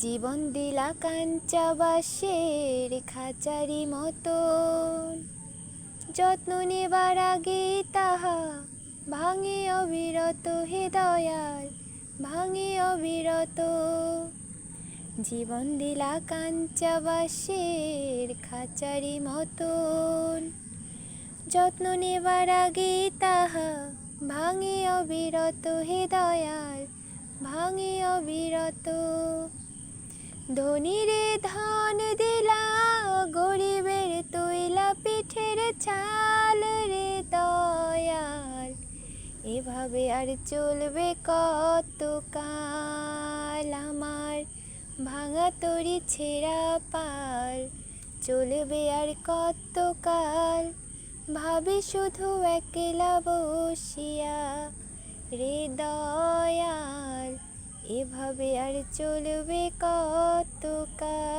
জীবন দিলা কাঞ্চা বাঁশের খাঁচারি মতন, যত্ন নেবার আগে তাহা ভাঙে অবিরত, হে দয়াল ভাঙে অবিরত। জীবন দিলা কাঞ্চা বাঁশের খাঁচারি মতন, যত্ন নেবার আগে তাহা ভাঙে অবিরত, হে দয়াল ভাঙে অবিরত। ধনীরে ধন দিলা, গরিবের তৈলা পিঠের ছাল রে দয়াল, এভাবে আর চলবে কতকাল? আমার ভাঙা তরি ছেঁড়া পাল চলবে আর কতকাল? ভাবি শুধু একলা বসিয়া রে দয়াল, এভাবে আর চলবে কতকাল?